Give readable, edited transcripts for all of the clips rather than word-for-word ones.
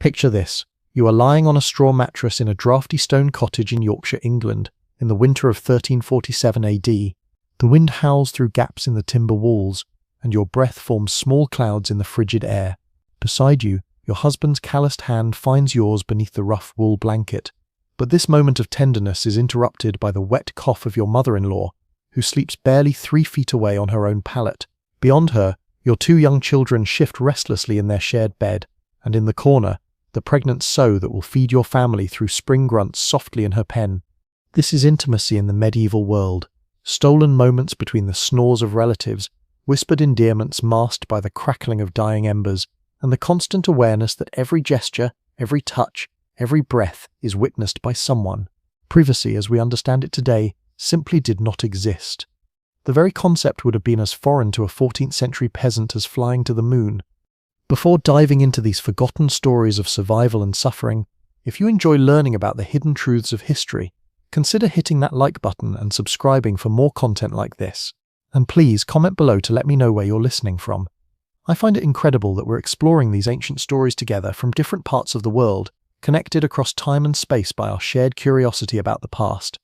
Picture this. You are lying on a straw mattress in a draughty stone cottage in Yorkshire, England, in the winter of 1347 AD. The wind howls through gaps in the timber walls, and your breath forms small clouds in the frigid air. Beside you, your husband's calloused hand finds yours beneath the rough wool blanket. But this moment of tenderness is interrupted by the wet cough of your mother-in-law, who sleeps barely 3 feet away on her own pallet. Beyond her, your 2 young children shift restlessly in their shared bed, and in the corner, the pregnant sow that will feed your family through spring grunts softly in her pen. This is intimacy in the medieval world, stolen moments between the snores of relatives, whispered endearments masked by the crackling of dying embers, and the constant awareness that every gesture, every touch, every breath is witnessed by someone. Privacy, as we understand it today, simply did not exist. The very concept would have been as foreign to a 14th century peasant as flying to the moon. Before diving into these forgotten stories of survival and suffering, if you enjoy learning about the hidden truths of history, consider hitting that like button and subscribing for more content like this. And please comment below to let me know where you're listening from. I find it incredible that we're exploring these ancient stories together from different parts of the world, connected across time and space by our shared curiosity about the past.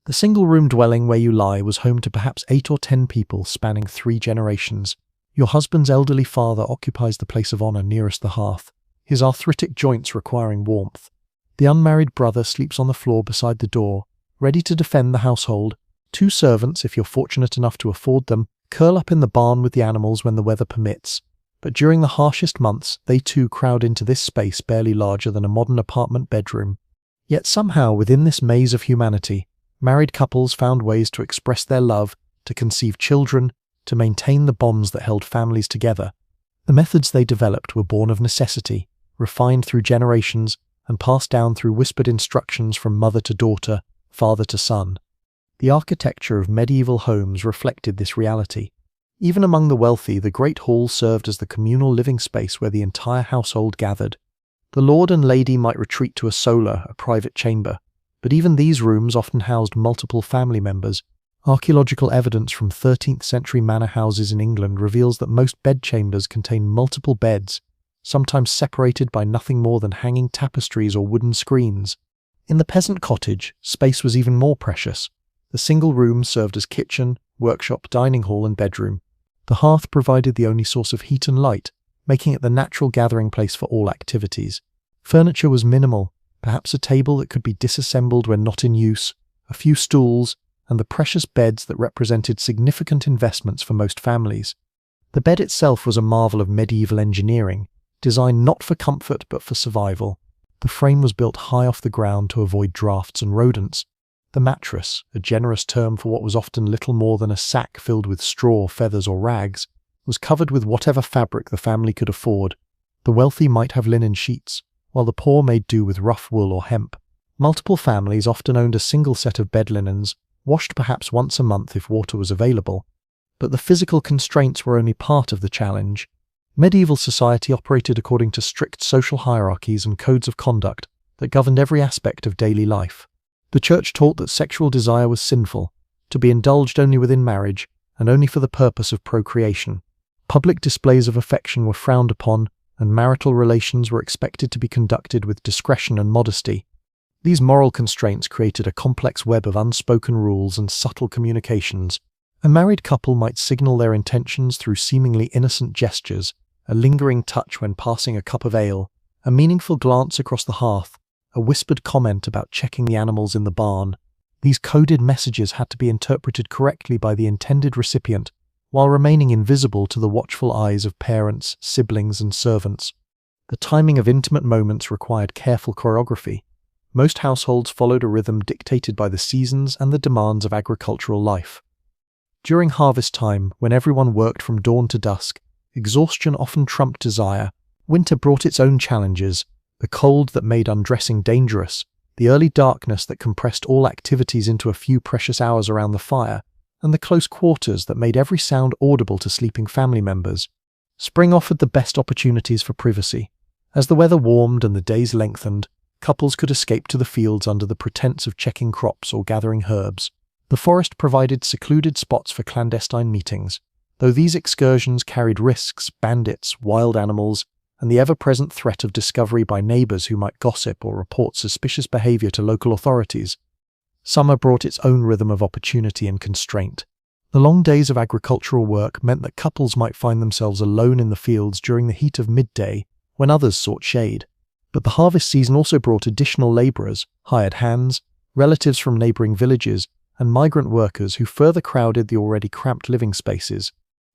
The single-room dwelling where you lie was home to perhaps 8 or 10 people spanning 3 generations. Your husband's elderly father occupies the place of honor nearest the hearth, his arthritic joints requiring warmth. The unmarried brother sleeps on the floor beside the door, ready to defend the household. 2 servants, if you're fortunate enough to afford them, curl up in the barn with the animals when the weather permits. But during the harshest months, they too crowd into this space barely larger than a modern apartment bedroom. Yet somehow, within this maze of humanity, married couples found ways to express their love, to conceive children, to maintain the bonds that held families together. The methods they developed were born of necessity, refined through generations, and passed down through whispered instructions from mother to daughter, father to son. The architecture of medieval homes reflected this reality. Even among the wealthy, the Great Hall served as the communal living space where the entire household gathered. The lord and lady might retreat to a solar, a private chamber, but even these rooms often housed multiple family members. Archaeological evidence from 13th century manor houses in England reveals that most bedchambers contain multiple beds, sometimes separated by nothing more than hanging tapestries or wooden screens. In the peasant cottage, space was even more precious. The single room served as kitchen, workshop, dining hall, and bedroom. The hearth provided the only source of heat and light, making it the natural gathering place for all activities. Furniture was minimal, perhaps a table that could be disassembled when not in use, a few stools, and the precious beds that represented significant investments for most families. The bed itself was a marvel of medieval engineering, designed not for comfort but for survival. The frame was built high off the ground to avoid drafts and rodents. The mattress, a generous term for what was often little more than a sack filled with straw, feathers, or rags, was covered with whatever fabric the family could afford. The wealthy might have linen sheets, while the poor made do with rough wool or hemp. Multiple families often owned a single set of bed linens, washed perhaps once a month if water was available. But the physical constraints were only part of the challenge. Medieval society operated according to strict social hierarchies and codes of conduct that governed every aspect of daily life. The church taught that sexual desire was sinful, to be indulged only within marriage, and only for the purpose of procreation. Public displays of affection were frowned upon, and marital relations were expected to be conducted with discretion and modesty. These moral constraints created a complex web of unspoken rules and subtle communications. A married couple might signal their intentions through seemingly innocent gestures, a lingering touch when passing a cup of ale, a meaningful glance across the hearth, a whispered comment about checking the animals in the barn. These coded messages had to be interpreted correctly by the intended recipient, while remaining invisible to the watchful eyes of parents, siblings, and servants. The timing of intimate moments required careful choreography. Most households followed a rhythm dictated by the seasons and the demands of agricultural life. During harvest time, when everyone worked from dawn to dusk, exhaustion often trumped desire. Winter brought its own challenges, the cold that made undressing dangerous, the early darkness that compressed all activities into a few precious hours around the fire, and the close quarters that made every sound audible to sleeping family members. Spring offered the best opportunities for privacy. As the weather warmed and the days lengthened, couples could escape to the fields under the pretense of checking crops or gathering herbs. The forest provided secluded spots for clandestine meetings, though these excursions carried risks, bandits, wild animals, and the ever-present threat of discovery by neighbors who might gossip or report suspicious behavior to local authorities. Summer brought its own rhythm of opportunity and constraint. The long days of agricultural work meant that couples might find themselves alone in the fields during the heat of midday when others sought shade. But the harvest season also brought additional laborers, hired hands, relatives from neighboring villages, and migrant workers who further crowded the already cramped living spaces.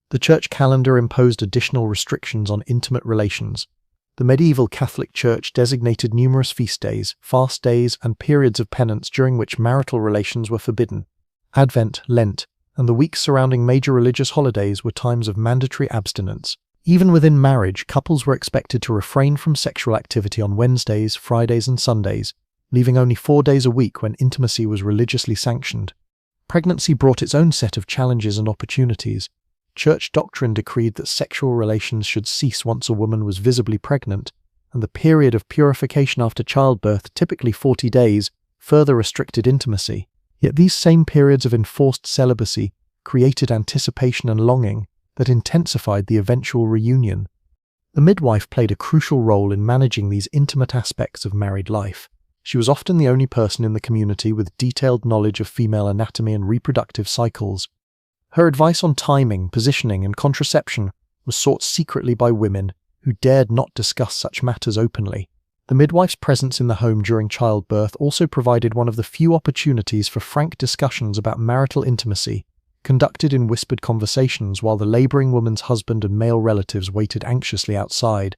The church calendar imposed additional restrictions on intimate relations. The medieval Catholic Church designated numerous feast days, fast days, and periods of penance during which marital relations were forbidden. Advent, Lent, and the weeks surrounding major religious holidays were times of mandatory abstinence. Even within marriage, couples were expected to refrain from sexual activity on Wednesdays, Fridays, and Sundays, leaving only 4 days a week when intimacy was religiously sanctioned. Pregnancy brought its own set of challenges and opportunities. Church doctrine decreed that sexual relations should cease once a woman was visibly pregnant, and the period of purification after childbirth, typically 40 days, further restricted intimacy. Yet these same periods of enforced celibacy created anticipation and longing that intensified the eventual reunion. The midwife played a crucial role in managing these intimate aspects of married life. She was often the only person in the community with detailed knowledge of female anatomy and reproductive cycles. Her advice on timing, positioning, and contraception was sought secretly by women who dared not discuss such matters openly. The midwife's presence in the home during childbirth also provided one of the few opportunities for frank discussions about marital intimacy, conducted in whispered conversations while the laboring woman's husband and male relatives waited anxiously outside.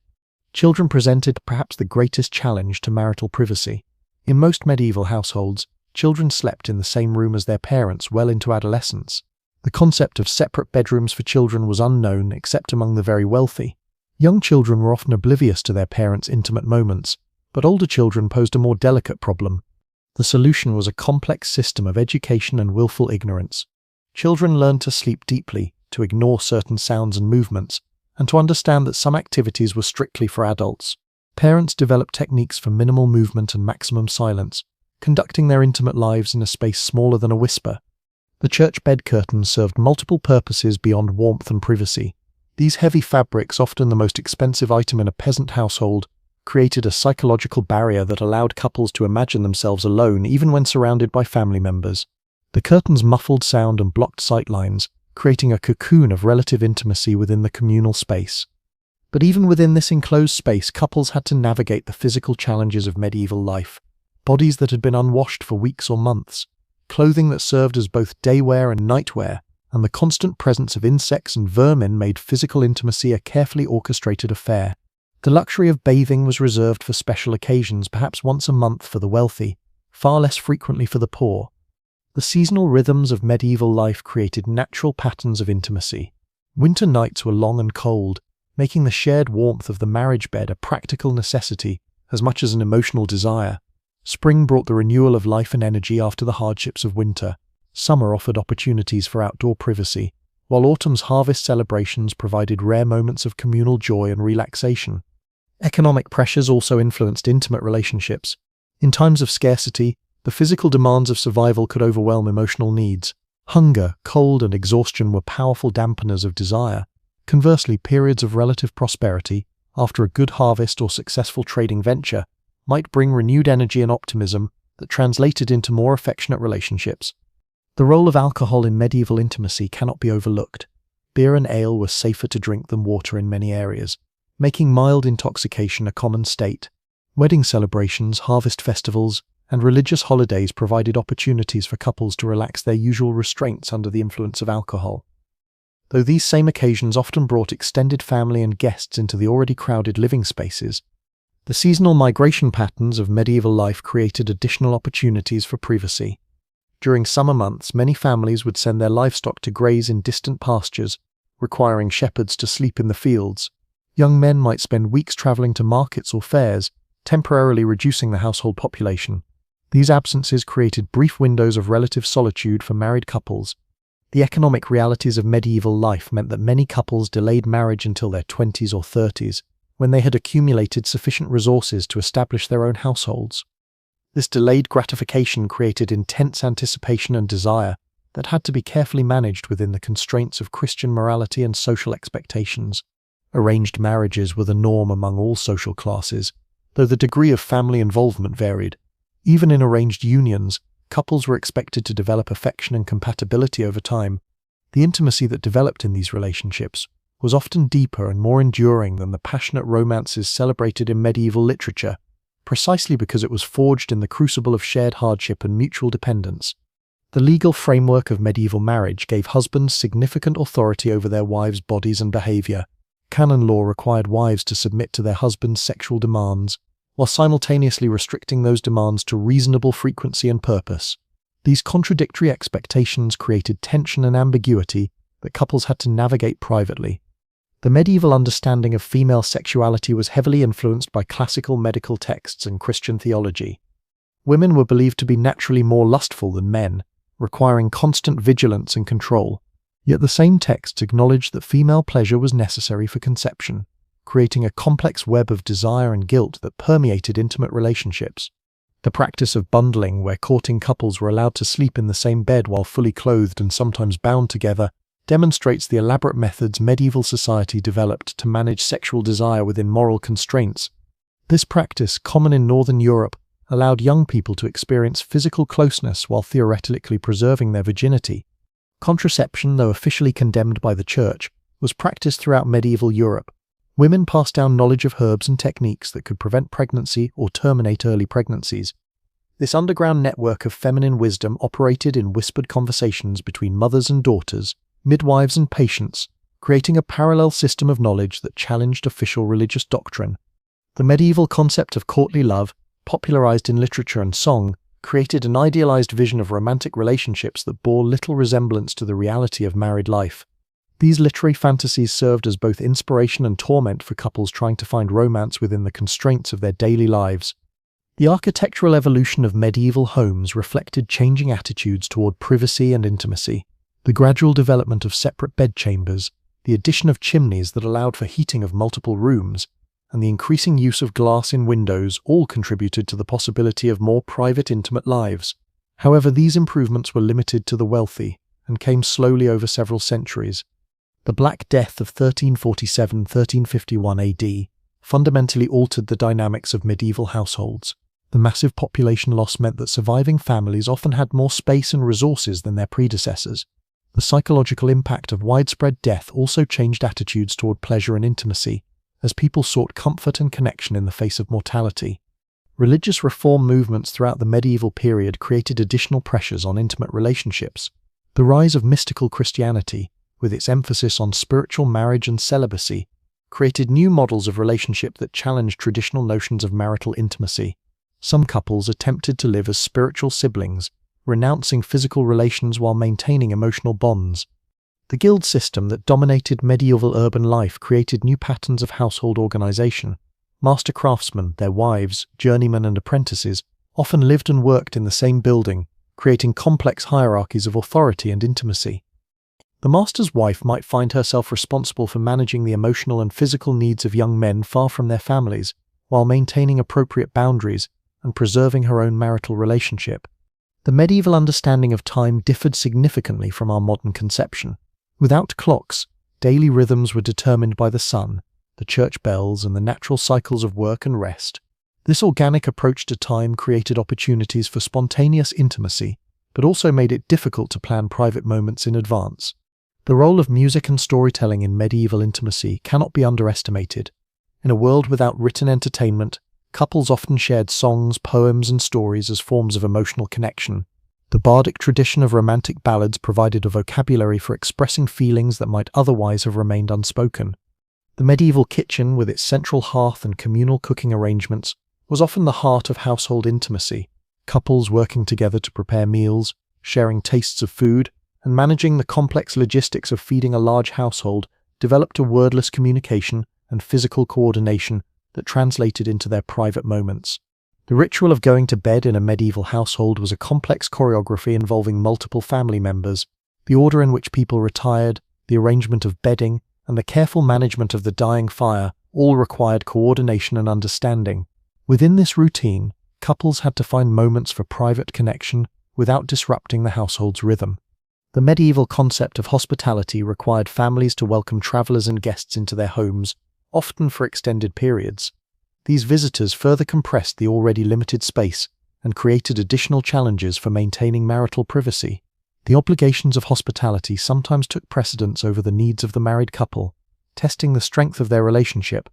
Children presented perhaps the greatest challenge to marital privacy. In most medieval households, children slept in the same room as their parents well into adolescence. The concept of separate bedrooms for children was unknown except among the very wealthy. Young children were often oblivious to their parents' intimate moments, but older children posed a more delicate problem. The solution was a complex system of education and willful ignorance. Children learned to sleep deeply, to ignore certain sounds and movements, and to understand that some activities were strictly for adults. Parents developed techniques for minimal movement and maximum silence, conducting their intimate lives in a space smaller than a whisper. The church bed curtains served multiple purposes beyond warmth and privacy. These heavy fabrics, often the most expensive item in a peasant household, created a psychological barrier that allowed couples to imagine themselves alone even when surrounded by family members. The curtains muffled sound and blocked sightlines, creating a cocoon of relative intimacy within the communal space. But even within this enclosed space, couples had to navigate the physical challenges of medieval life. Bodies that had been unwashed for weeks or months, clothing that served as both daywear and nightwear, and the constant presence of insects and vermin made physical intimacy a carefully orchestrated affair. The luxury of bathing was reserved for special occasions, perhaps once a month for the wealthy, far less frequently for the poor. The seasonal rhythms of medieval life created natural patterns of intimacy. Winter nights were long and cold, making the shared warmth of the marriage bed a practical necessity as much as an emotional desire. Spring brought the renewal of life and energy after the hardships of winter. Summer offered opportunities for outdoor privacy, while autumn's harvest celebrations provided rare moments of communal joy and relaxation. Economic pressures also influenced intimate relationships. In times of scarcity, the physical demands of survival could overwhelm emotional needs. Hunger, cold, and exhaustion were powerful dampeners of desire. Conversely, periods of relative prosperity, after a good harvest or successful trading venture, might bring renewed energy and optimism that translated into more affectionate relationships. The role of alcohol in medieval intimacy cannot be overlooked. Beer and ale were safer to drink than water in many areas, making mild intoxication a common state. Wedding celebrations, harvest festivals, and religious holidays provided opportunities for couples to relax their usual restraints under the influence of alcohol. Though these same occasions often brought extended family and guests into the already crowded living spaces, the seasonal migration patterns of medieval life created additional opportunities for privacy. During summer months, many families would send their livestock to graze in distant pastures, requiring shepherds to sleep in the fields. Young men might spend weeks traveling to markets or fairs, temporarily reducing the household population. These absences created brief windows of relative solitude for married couples. The economic realities of medieval life meant that many couples delayed marriage until their 20s or 30s, when they had accumulated sufficient resources to establish their own households. This delayed gratification created intense anticipation and desire that had to be carefully managed within the constraints of Christian morality and social expectations. Arranged marriages were the norm among all social classes, though the degree of family involvement varied. Even in arranged unions, couples were expected to develop affection and compatibility over time. The intimacy that developed in these relationships was often deeper and more enduring than the passionate romances celebrated in medieval literature, precisely because it was forged in the crucible of shared hardship and mutual dependence. The legal framework of medieval marriage gave husbands significant authority over their wives' bodies and behavior. Canon law required wives to submit to their husbands' sexual demands, while simultaneously restricting those demands to reasonable frequency and purpose. These contradictory expectations created tension and ambiguity that couples had to navigate privately. The medieval understanding of female sexuality was heavily influenced by classical medical texts and Christian theology. Women were believed to be naturally more lustful than men, requiring constant vigilance and control. Yet the same texts acknowledged that female pleasure was necessary for conception, creating a complex web of desire and guilt that permeated intimate relationships. The practice of bundling, where courting couples were allowed to sleep in the same bed while fully clothed and sometimes bound together, demonstrates the elaborate methods medieval society developed to manage sexual desire within moral constraints. This practice, common in Northern Europe, allowed young people to experience physical closeness while theoretically preserving their virginity. Contraception, though officially condemned by the Church, was practiced throughout medieval Europe. Women passed down knowledge of herbs and techniques that could prevent pregnancy or terminate early pregnancies. This underground network of feminine wisdom operated in whispered conversations between mothers and daughters, midwives and patients, creating a parallel system of knowledge that challenged official religious doctrine. The medieval concept of courtly love, popularized in literature and song, created an idealized vision of romantic relationships that bore little resemblance to the reality of married life. These literary fantasies served as both inspiration and torment for couples trying to find romance within the constraints of their daily lives. The architectural evolution of medieval homes reflected changing attitudes toward privacy and intimacy. The gradual development of separate bedchambers, the addition of chimneys that allowed for heating of multiple rooms, and the increasing use of glass in windows all contributed to the possibility of more private, intimate lives. However, these improvements were limited to the wealthy and came slowly over several centuries. The Black Death of 1347-1351 AD fundamentally altered the dynamics of medieval households. The massive population loss meant that surviving families often had more space and resources than their predecessors. The psychological impact of widespread death also changed attitudes toward pleasure and intimacy, as people sought comfort and connection in the face of mortality. Religious reform movements throughout the medieval period created additional pressures on intimate relationships. The rise of mystical Christianity, with its emphasis on spiritual marriage and celibacy, created new models of relationship that challenged traditional notions of marital intimacy. Some couples attempted to live as spiritual siblings, renouncing physical relations while maintaining emotional bonds. The guild system that dominated medieval urban life created new patterns of household organization. Master craftsmen, their wives, journeymen and apprentices, often lived and worked in the same building, creating complex hierarchies of authority and intimacy. The master's wife might find herself responsible for managing the emotional and physical needs of young men far from their families, while maintaining appropriate boundaries and preserving her own marital relationship. The medieval understanding of time differed significantly from our modern conception. Without clocks, daily rhythms were determined by the sun, the church bells, and the natural cycles of work and rest. This organic approach to time created opportunities for spontaneous intimacy, but also made it difficult to plan private moments in advance. The role of music and storytelling in medieval intimacy cannot be underestimated. In a world without written entertainment, couples often shared songs, poems, and stories as forms of emotional connection. The bardic tradition of romantic ballads provided a vocabulary for expressing feelings that might otherwise have remained unspoken. The medieval kitchen, with its central hearth and communal cooking arrangements, was often the heart of household intimacy. Couples working together to prepare meals, sharing tastes of food, and managing the complex logistics of feeding a large household developed a wordless communication and physical coordination that translated into their private moments. The ritual of going to bed in a medieval household was a complex choreography involving multiple family members. The order in which people retired, the arrangement of bedding, and the careful management of the dying fire all required coordination and understanding. Within this routine, couples had to find moments for private connection without disrupting the household's rhythm. The medieval concept of hospitality required families to welcome travelers and guests into their homes, often for extended periods. These visitors further compressed the already limited space and created additional challenges for maintaining marital privacy. The obligations of hospitality sometimes took precedence over the needs of the married couple, testing the strength of their relationship.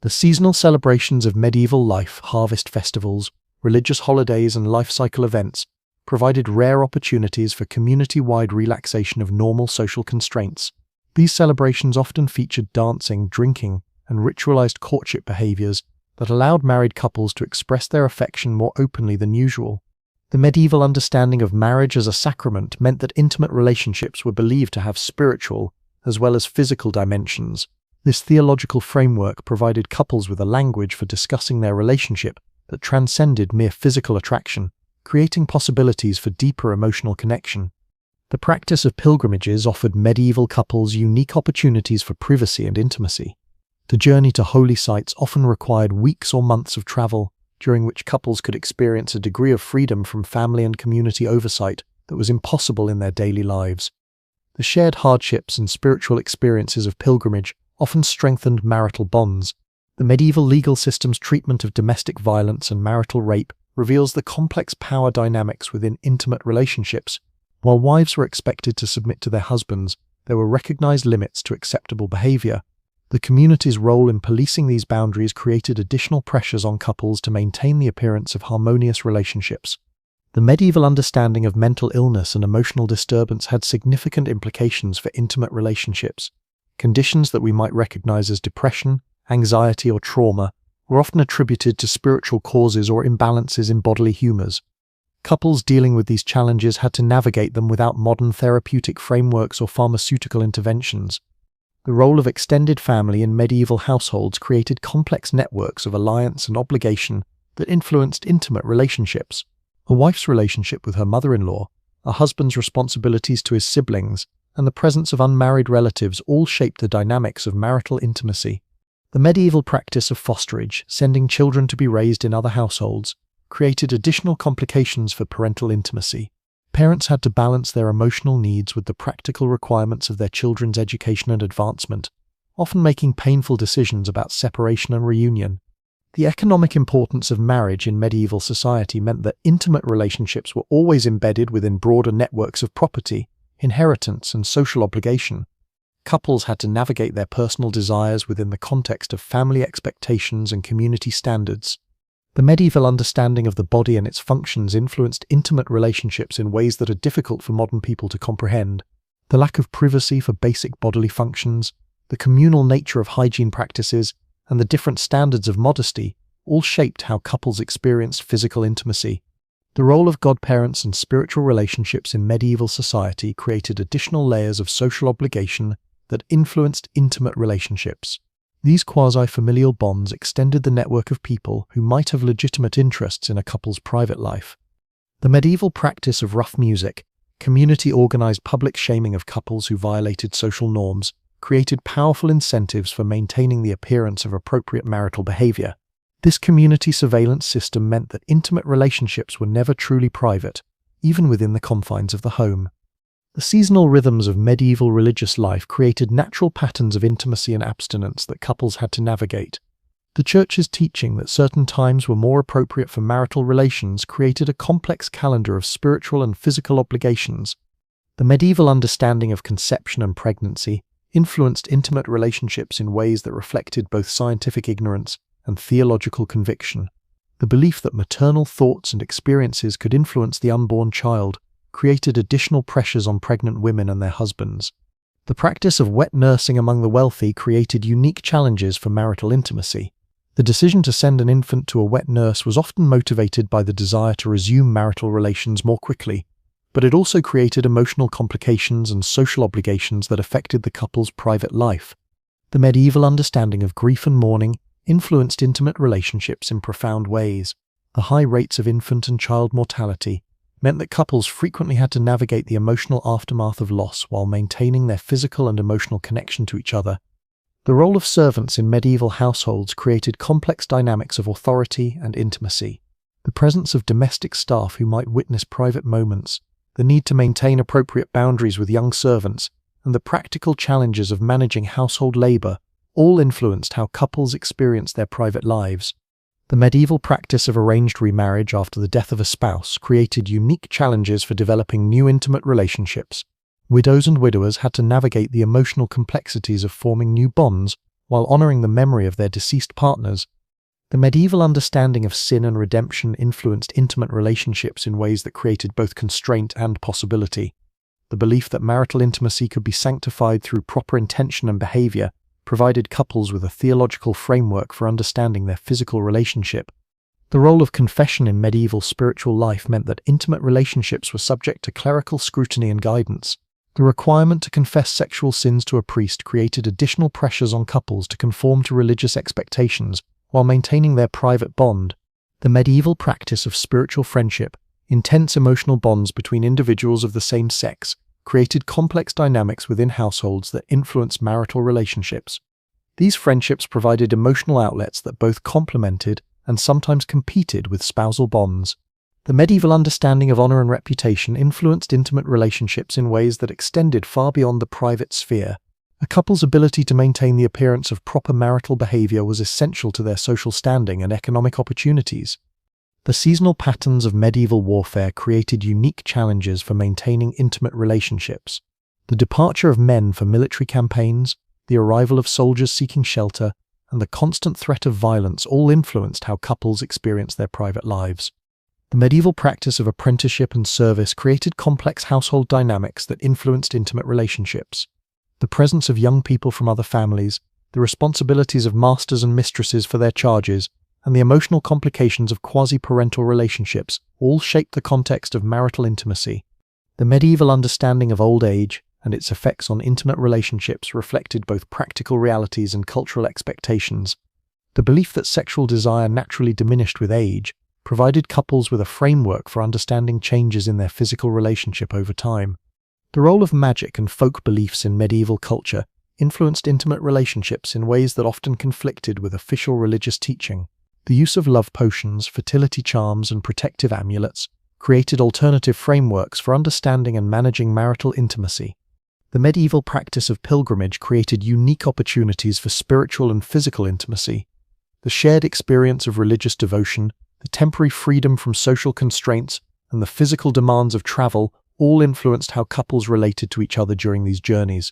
The seasonal celebrations of medieval life, harvest festivals, religious holidays, and life cycle events provided rare opportunities for community-wide relaxation of normal social constraints. These celebrations often featured dancing, drinking, and ritualized courtship behaviors that allowed married couples to express their affection more openly than usual. The medieval understanding of marriage as a sacrament meant that intimate relationships were believed to have spiritual as well as physical dimensions. This theological framework provided couples with a language for discussing their relationship that transcended mere physical attraction, creating possibilities for deeper emotional connection. The practice of pilgrimages offered medieval couples unique opportunities for privacy and intimacy. The journey to holy sites often required weeks or months of travel, during which couples could experience a degree of freedom from family and community oversight that was impossible in their daily lives. The shared hardships and spiritual experiences of pilgrimage often strengthened marital bonds. The medieval legal system's treatment of domestic violence and marital rape reveals the complex power dynamics within intimate relationships. While wives were expected to submit to their husbands, there were recognized limits to acceptable behavior. The community's role in policing these boundaries created additional pressures on couples to maintain the appearance of harmonious relationships. The medieval understanding of mental illness and emotional disturbance had significant implications for intimate relationships. Conditions that we might recognize as depression, anxiety, or trauma were often attributed to spiritual causes or imbalances in bodily humors. Couples dealing with these challenges had to navigate them without modern therapeutic frameworks or pharmaceutical interventions. The role of extended family in medieval households created complex networks of alliance and obligation that influenced intimate relationships. A wife's relationship with her mother-in-law, a husband's responsibilities to his siblings, and the presence of unmarried relatives all shaped the dynamics of marital intimacy. The medieval practice of fosterage, sending children to be raised in other households, created additional complications for parental intimacy. Parents had to balance their emotional needs with the practical requirements of their children's education and advancement, often making painful decisions about separation and reunion. The economic importance of marriage in medieval society meant that intimate relationships were always embedded within broader networks of property, inheritance, and social obligation. Couples had to navigate their personal desires within the context of family expectations and community standards. The medieval understanding of the body and its functions influenced intimate relationships in ways that are difficult for modern people to comprehend. The lack of privacy for basic bodily functions, the communal nature of hygiene practices, and the different standards of modesty all shaped how couples experienced physical intimacy. The role of godparents and spiritual relationships in medieval society created additional layers of social obligation that influenced intimate relationships. These quasi-familial bonds extended the network of people who might have legitimate interests in a couple's private life. The medieval practice of rough music, community-organized public shaming of couples who violated social norms, created powerful incentives for maintaining the appearance of appropriate marital behavior. This community surveillance system meant that intimate relationships were never truly private, even within the confines of the home. The seasonal rhythms of medieval religious life created natural patterns of intimacy and abstinence that couples had to navigate. The Church's teaching that certain times were more appropriate for marital relations created a complex calendar of spiritual and physical obligations. The medieval understanding of conception and pregnancy influenced intimate relationships in ways that reflected both scientific ignorance and theological conviction. The belief that maternal thoughts and experiences could influence the unborn child created additional pressures on pregnant women and their husbands. The practice of wet nursing among the wealthy created unique challenges for marital intimacy. The decision to send an infant to a wet nurse was often motivated by the desire to resume marital relations more quickly, but it also created emotional complications and social obligations that affected the couple's private life. The medieval understanding of grief and mourning influenced intimate relationships in profound ways. The high rates of infant and child mortality meant that couples frequently had to navigate the emotional aftermath of loss while maintaining their physical and emotional connection to each other. The role of servants in medieval households created complex dynamics of authority and intimacy. The presence of domestic staff who might witness private moments, the need to maintain appropriate boundaries with young servants, and the practical challenges of managing household labor all influenced how couples experienced their private lives. The medieval practice of arranged remarriage after the death of a spouse created unique challenges for developing new intimate relationships. Widows and widowers had to navigate the emotional complexities of forming new bonds while honoring the memory of their deceased partners. The medieval understanding of sin and redemption influenced intimate relationships in ways that created both constraint and possibility. The belief that marital intimacy could be sanctified through proper intention and behavior provided couples with a theological framework for understanding their physical relationship. The role of confession in medieval spiritual life meant that intimate relationships were subject to clerical scrutiny and guidance. The requirement to confess sexual sins to a priest created additional pressures on couples to conform to religious expectations while maintaining their private bond. The medieval practice of spiritual friendship, intense emotional bonds between individuals of the same sex, created complex dynamics within households that influenced marital relationships. These friendships provided emotional outlets that both complemented and sometimes competed with spousal bonds. The medieval understanding of honor and reputation influenced intimate relationships in ways that extended far beyond the private sphere. A couple's ability to maintain the appearance of proper marital behavior was essential to their social standing and economic opportunities. The seasonal patterns of medieval warfare created unique challenges for maintaining intimate relationships. The departure of men for military campaigns, the arrival of soldiers seeking shelter, and the constant threat of violence all influenced how couples experienced their private lives. The medieval practice of apprenticeship and service created complex household dynamics that influenced intimate relationships. The presence of young people from other families, the responsibilities of masters and mistresses for their charges, and the emotional complications of quasi-parental relationships all shaped the context of marital intimacy. The medieval understanding of old age and its effects on intimate relationships reflected both practical realities and cultural expectations. The belief that sexual desire naturally diminished with age provided couples with a framework for understanding changes in their physical relationship over time. The role of magic and folk beliefs in medieval culture influenced intimate relationships in ways that often conflicted with official religious teaching. The use of love potions, fertility charms, and protective amulets created alternative frameworks for understanding and managing marital intimacy. The medieval practice of pilgrimage created unique opportunities for spiritual and physical intimacy. The shared experience of religious devotion, the temporary freedom from social constraints, and the physical demands of travel all influenced how couples related to each other during these journeys.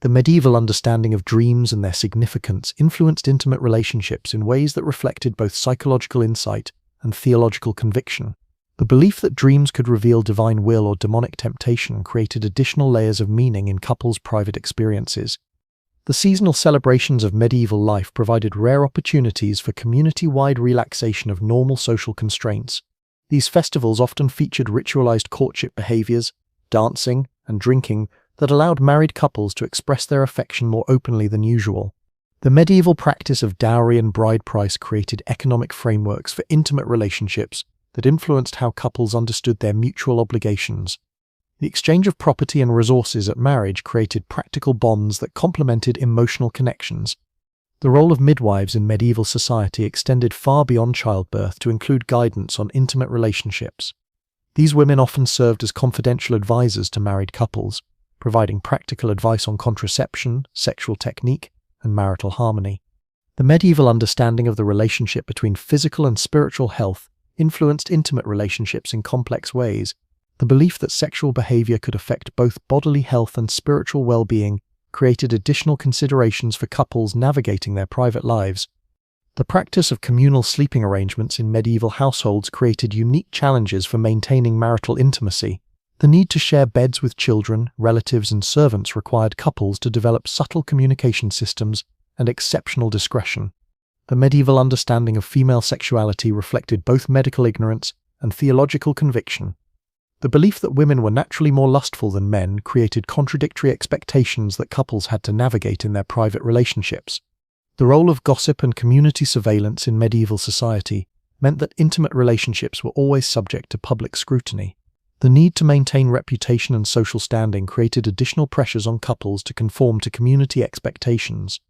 The medieval understanding of dreams and their significance influenced intimate relationships in ways that reflected both psychological insight and theological conviction. The belief that dreams could reveal divine will or demonic temptation created additional layers of meaning in couples' private experiences. The seasonal celebrations of medieval life provided rare opportunities for community-wide relaxation of normal social constraints. These festivals often featured ritualized courtship behaviors, dancing, and drinking that allowed married couples to express their affection more openly than usual. The medieval practice of dowry and bride price created economic frameworks for intimate relationships that influenced how couples understood their mutual obligations. The exchange of property and resources at marriage created practical bonds that complemented emotional connections. The role of midwives in medieval society extended far beyond childbirth to include guidance on intimate relationships. These women often served as confidential advisors to married couples, providing practical advice on contraception, sexual technique, and marital harmony. The medieval understanding of the relationship between physical and spiritual health influenced intimate relationships in complex ways. The belief that sexual behavior could affect both bodily health and spiritual well-being created additional considerations for couples navigating their private lives. The practice of communal sleeping arrangements in medieval households created unique challenges for maintaining marital intimacy. The need to share beds with children, relatives, and servants required couples to develop subtle communication systems and exceptional discretion. The medieval understanding of female sexuality reflected both medical ignorance and theological conviction. The belief that women were naturally more lustful than men created contradictory expectations that couples had to navigate in their private relationships. The role of gossip and community surveillance in medieval society meant that intimate relationships were always subject to public scrutiny. The need to maintain reputation and social standing created additional pressures on couples to conform to community expectations.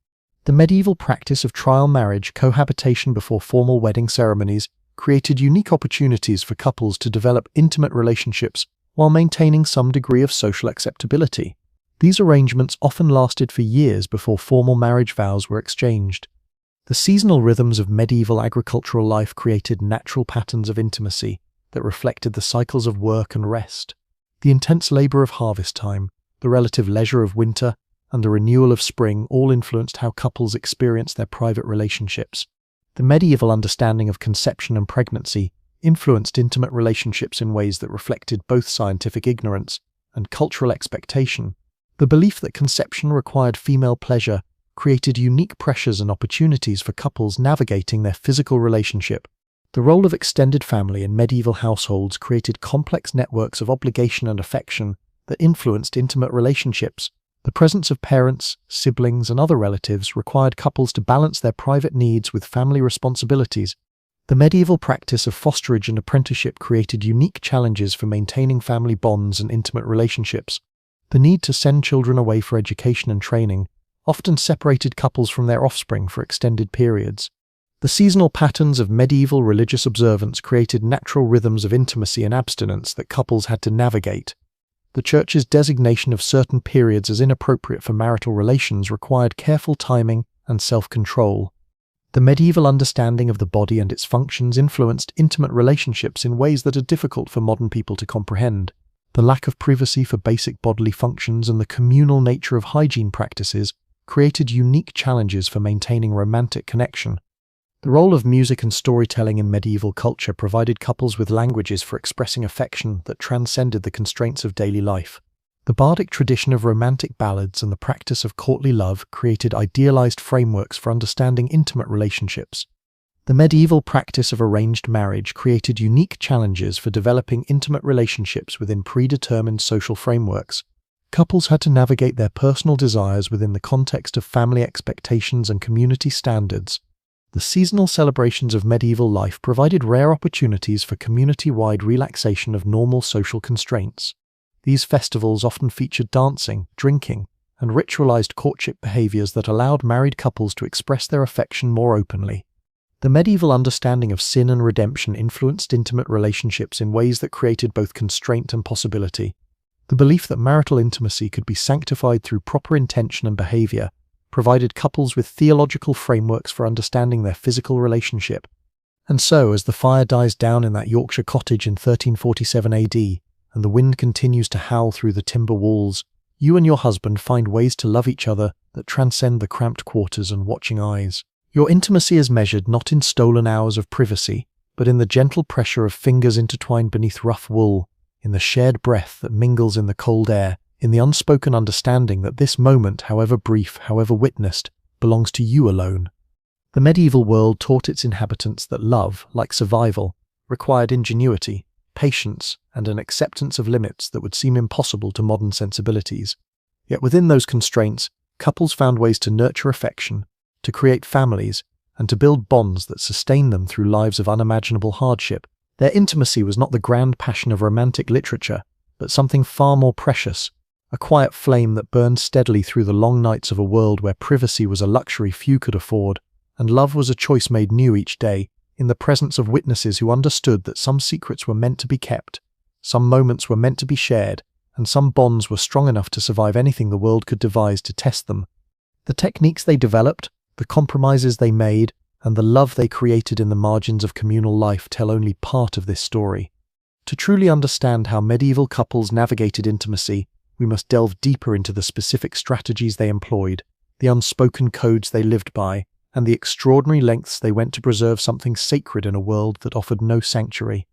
The medieval practice of trial marriage, cohabitation before formal wedding ceremonies, created unique opportunities for couples to develop intimate relationships while maintaining some degree of social acceptability. These arrangements often lasted for years before formal marriage vows were exchanged. The seasonal rhythms of medieval agricultural life created natural patterns of intimacy that reflected the cycles of work and rest. The intense labor of harvest time, the relative leisure of winter, and the renewal of spring all influenced how couples experienced their private relationships. The medieval understanding of conception and pregnancy influenced intimate relationships in ways that reflected both scientific ignorance and cultural expectation. The belief that conception required female pleasure created unique pressures and opportunities for couples navigating their physical relationship. The role of extended family in medieval households created complex networks of obligation and affection that influenced intimate relationships. The presence of parents, siblings, and other relatives required couples to balance their private needs with family responsibilities. The medieval practice of fosterage and apprenticeship created unique challenges for maintaining family bonds and intimate relationships. The need to send children away for education and training often separated couples from their offspring for extended periods. The seasonal patterns of medieval religious observance created natural rhythms of intimacy and abstinence that couples had to navigate. The Church's designation of certain periods as inappropriate for marital relations required careful timing and self-control. The medieval understanding of the body and its functions influenced intimate relationships in ways that are difficult for modern people to comprehend. The lack of privacy for basic bodily functions and the communal nature of hygiene practices created unique challenges for maintaining romantic connection. The role of music and storytelling in medieval culture provided couples with languages for expressing affection that transcended the constraints of daily life. The bardic tradition of romantic ballads and the practice of courtly love created idealized frameworks for understanding intimate relationships. The medieval practice of arranged marriage created unique challenges for developing intimate relationships within predetermined social frameworks. Couples had to navigate their personal desires within the context of family expectations and community standards. The seasonal celebrations of medieval life provided rare opportunities for community-wide relaxation of normal social constraints. These festivals often featured dancing, drinking, and ritualized courtship behaviors that allowed married couples to express their affection more openly. The medieval understanding of sin and redemption influenced intimate relationships in ways that created both constraint and possibility. The belief that marital intimacy could be sanctified through proper intention and behavior provided couples with theological frameworks for understanding their physical relationship. And so, as the fire dies down in that Yorkshire cottage in 1347 AD, and the wind continues to howl through the timber walls, you and your husband find ways to love each other that transcend the cramped quarters and watching eyes. Your intimacy is measured not in stolen hours of privacy, but in the gentle pressure of fingers intertwined beneath rough wool, in the shared breath that mingles in the cold air, in the unspoken understanding that this moment, however brief, however witnessed, belongs to you alone. The medieval world taught its inhabitants that love, like survival, required ingenuity, patience, and an acceptance of limits that would seem impossible to modern sensibilities. Yet within those constraints, couples found ways to nurture affection, to create families, and to build bonds that sustained them through lives of unimaginable hardship. Their intimacy was not the grand passion of romantic literature, but something far more precious, a quiet flame that burned steadily through the long nights of a world where privacy was a luxury few could afford, and love was a choice made new each day, in the presence of witnesses who understood that some secrets were meant to be kept, some moments were meant to be shared, and some bonds were strong enough to survive anything the world could devise to test them. The techniques they developed, the compromises they made, and the love they created in the margins of communal life tell only part of this story. To truly understand how medieval couples navigated intimacy, we must delve deeper into the specific strategies they employed, the unspoken codes they lived by, and the extraordinary lengths they went to preserve something sacred in a world that offered no sanctuary.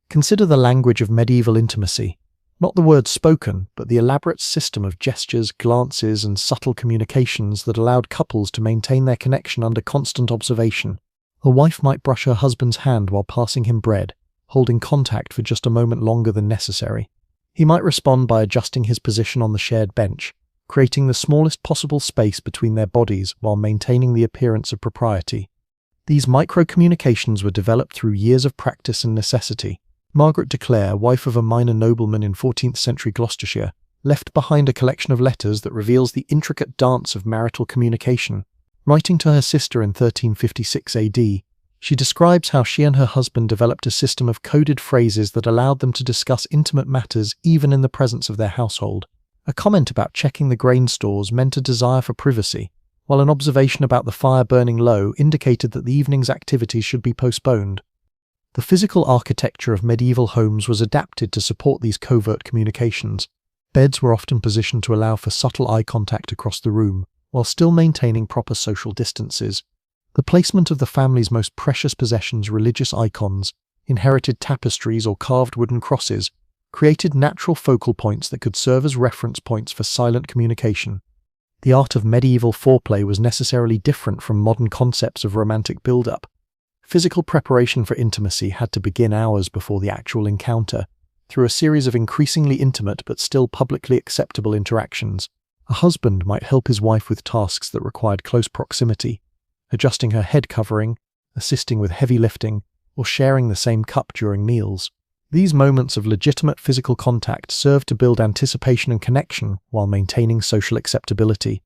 Consider the language of medieval intimacy, not the words spoken, but the elaborate system of gestures, glances, and subtle communications that allowed couples to maintain their connection under constant observation. A wife might brush her husband's hand while passing him bread, holding contact for just a moment longer than necessary. He might respond by adjusting his position on the shared bench, creating the smallest possible space between their bodies while maintaining the appearance of propriety. These micro-communications were developed through years of practice and necessity. Margaret de Clare, wife of a minor nobleman in 14th century Gloucestershire, left behind a collection of letters that reveals the intricate dance of marital communication. Writing to her sister in 1356 AD, She describes how she and her husband developed a system of coded phrases that allowed them to discuss intimate matters even in the presence of their household. A comment about checking the grain stores meant a desire for privacy, while an observation about the fire burning low indicated that the evening's activities should be postponed. The physical architecture of medieval homes was adapted to support these covert communications. Beds were often positioned to allow for subtle eye contact across the room, while still maintaining proper social distances. The placement of the family's most precious possessions, religious icons, inherited tapestries or carved wooden crosses, created natural focal points that could serve as reference points for silent communication. The art of medieval foreplay was necessarily different from modern concepts of romantic build-up. Physical preparation for intimacy had to begin hours before the actual encounter, through a series of increasingly intimate but still publicly acceptable interactions. A husband might help his wife with tasks that required close proximity, adjusting her head covering, assisting with heavy lifting, or sharing the same cup during meals. These moments of legitimate physical contact served to build anticipation and connection while maintaining social acceptability.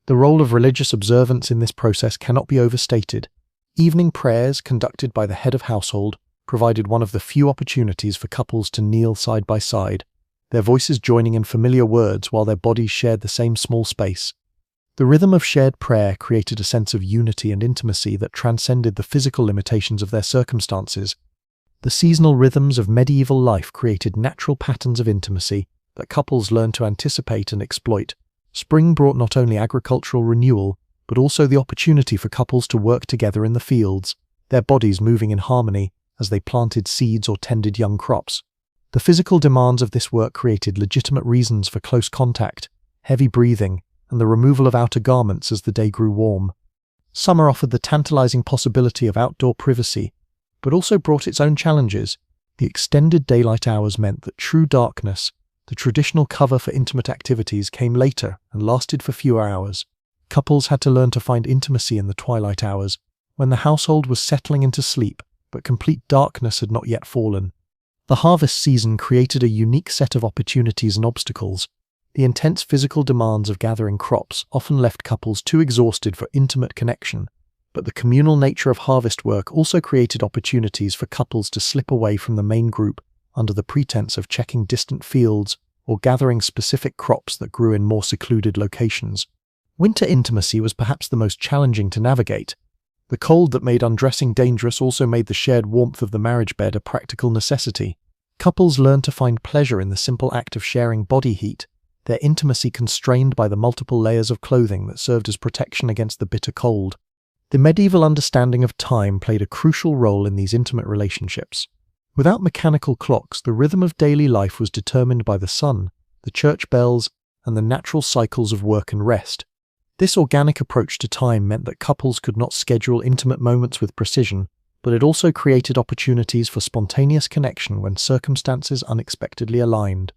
The role of religious observance in this process cannot be overstated. Evening prayers, conducted by the head of household, provided one of the few opportunities for couples to kneel side by side, their voices joining in familiar words while their bodies shared the same small space. The rhythm of shared prayer created a sense of unity and intimacy that transcended the physical limitations of their circumstances. The seasonal rhythms of medieval life created natural patterns of intimacy that couples learned to anticipate and exploit. Spring brought not only agricultural renewal, but also the opportunity for couples to work together in the fields, their bodies moving in harmony as they planted seeds or tended young crops. The physical demands of this work created legitimate reasons for close contact, heavy breathing, and the removal of outer garments as the day grew warm. Summer offered the tantalizing possibility of outdoor privacy, but also brought its own challenges. The extended daylight hours meant that true darkness, the traditional cover for intimate activities, came later and lasted for fewer hours. Couples had to learn to find intimacy in the twilight hours, when the household was settling into sleep, but complete darkness had not yet fallen. The harvest season created a unique set of opportunities and obstacles. The intense physical demands of gathering crops often left couples too exhausted for intimate connection, but the communal nature of harvest work also created opportunities for couples to slip away from the main group under the pretense of checking distant fields or gathering specific crops that grew in more secluded locations. Winter intimacy was perhaps the most challenging to navigate. The cold that made undressing dangerous also made the shared warmth of the marriage bed a practical necessity. Couples learned to find pleasure in the simple act of sharing body heat, their intimacy constrained by the multiple layers of clothing that served as protection against the bitter cold. The medieval understanding of time played a crucial role in these intimate relationships. Without mechanical clocks, the rhythm of daily life was determined by the sun, the church bells, and the natural cycles of work and rest. This organic approach to time meant that couples could not schedule intimate moments with precision, but it also created opportunities for spontaneous connection when circumstances unexpectedly aligned.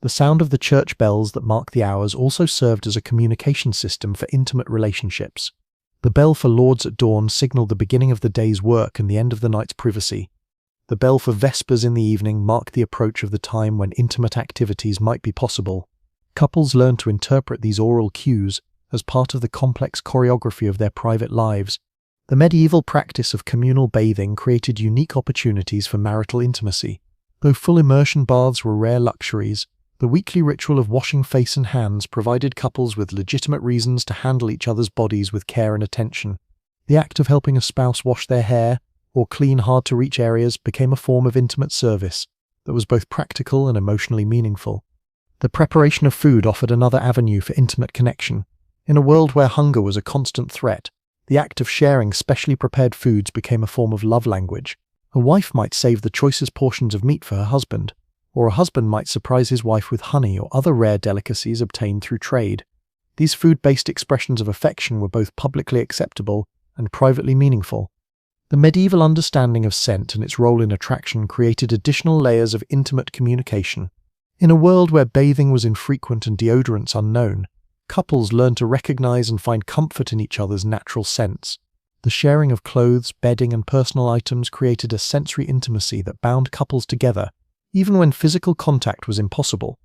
The sound of the church bells that marked the hours also served as a communication system for intimate relationships. The bell for lauds at dawn signaled the beginning of the day's work and the end of the night's privacy. The bell for vespers in the evening marked the approach of the time when intimate activities might be possible. Couples learned to interpret these oral cues as part of the complex choreography of their private lives. The medieval practice of communal bathing created unique opportunities for marital intimacy. Though full immersion baths were rare luxuries, the weekly ritual of washing face and hands provided couples with legitimate reasons to handle each other's bodies with care and attention. The act of helping a spouse wash their hair or clean hard-to-reach areas became a form of intimate service that was both practical and emotionally meaningful. The preparation of food offered another avenue for intimate connection. In a world where hunger was a constant threat, the act of sharing specially prepared foods became a form of love language. A wife might save the choicest portions of meat for her husband, or a husband might surprise his wife with honey or other rare delicacies obtained through trade. These food-based expressions of affection were both publicly acceptable and privately meaningful. The medieval understanding of scent and its role in attraction created additional layers of intimate communication. In a world where bathing was infrequent and deodorants unknown, couples learned to recognize and find comfort in each other's natural scents. The sharing of clothes, bedding, and personal items created a sensory intimacy that bound couples together, even when physical contact was impossible.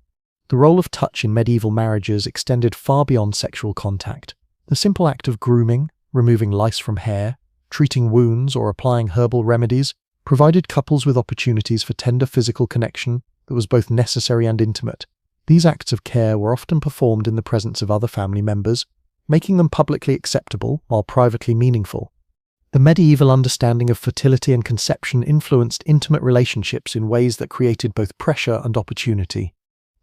The role of touch in medieval marriages extended far beyond sexual contact. The simple act of grooming, removing lice from hair, treating wounds, or applying herbal remedies provided couples with opportunities for tender physical connection that was both necessary and intimate. These acts of care were often performed in the presence of other family members, making them publicly acceptable while privately meaningful. The medieval understanding of fertility and conception influenced intimate relationships in ways that created both pressure and opportunity.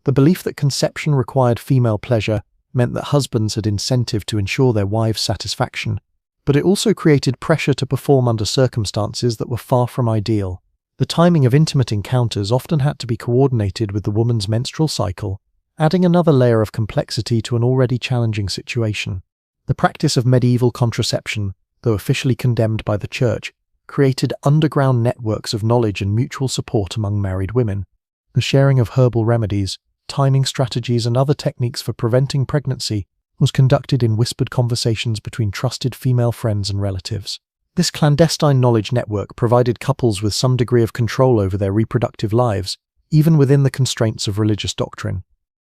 The belief that conception required female pleasure meant that husbands had incentive to ensure their wives' satisfaction, but it also created pressure to perform under circumstances that were far from ideal. The timing of intimate encounters often had to be coordinated with the woman's menstrual cycle, adding another layer of complexity to an already challenging situation. The practice of medieval contraception, though officially condemned by the Church, created underground networks of knowledge and mutual support among married women. The sharing of herbal remedies, timing strategies, and other techniques for preventing pregnancy was conducted in whispered conversations between trusted female friends and relatives. This clandestine knowledge network provided couples with some degree of control over their reproductive lives, even within the constraints of religious doctrine.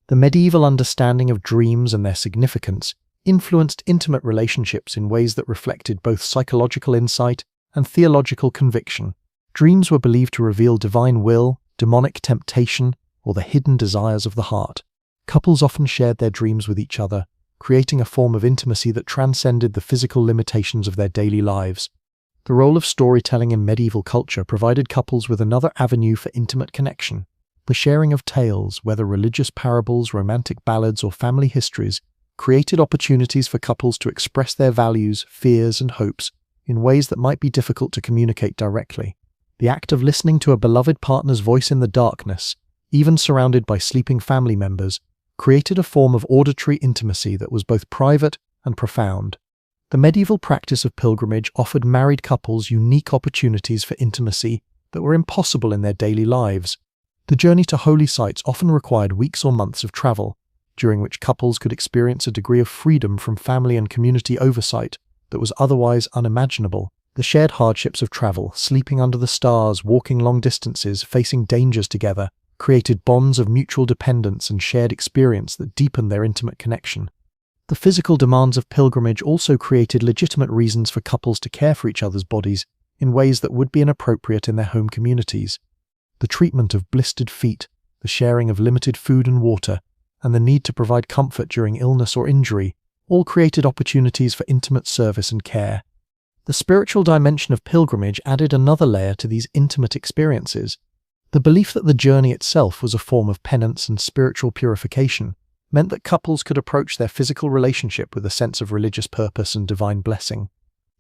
The medieval understanding of dreams and their significance influenced intimate relationships in ways that reflected both psychological insight and theological conviction. Dreams were believed to reveal divine will, demonic temptation, or the hidden desires of the heart. Couples often shared their dreams with each other, creating a form of intimacy that transcended the physical limitations of their daily lives. The role of storytelling in medieval culture provided couples with another avenue for intimate connection. The sharing of tales, whether religious parables, romantic ballads, or family histories, created opportunities for couples to express their values, fears, and hopes in ways that might be difficult to communicate directly. The act of listening to a beloved partner's voice in the darkness, even surrounded by sleeping family members, created a form of auditory intimacy that was both private and profound. The medieval practice of pilgrimage offered married couples unique opportunities for intimacy that were impossible in their daily lives. The journey to holy sites often required weeks or months of travel, during which couples could experience a degree of freedom from family and community oversight that was otherwise unimaginable. The shared hardships of travel, sleeping under the stars, walking long distances, facing dangers together, created bonds of mutual dependence and shared experience that deepened their intimate connection. The physical demands of pilgrimage also created legitimate reasons for couples to care for each other's bodies in ways that would be inappropriate in their home communities. The treatment of blistered feet, the sharing of limited food and water, and the need to provide comfort during illness or injury all created opportunities for intimate service and care. The spiritual dimension of pilgrimage added another layer to these intimate experiences. The belief that the journey itself was a form of penance and spiritual purification meant that couples could approach their physical relationship with a sense of religious purpose and divine blessing.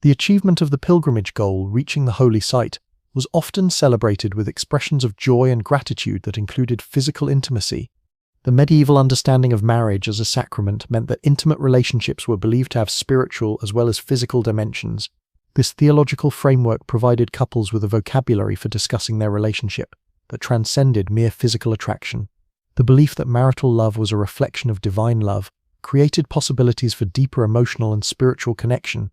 The achievement of the pilgrimage goal, reaching the holy site, was often celebrated with expressions of joy and gratitude that included physical intimacy. The medieval understanding of marriage as a sacrament meant that intimate relationships were believed to have spiritual as well as physical dimensions. This theological framework provided couples with a vocabulary for discussing their relationship that transcended mere physical attraction. The belief that marital love was a reflection of divine love created possibilities for deeper emotional and spiritual connection.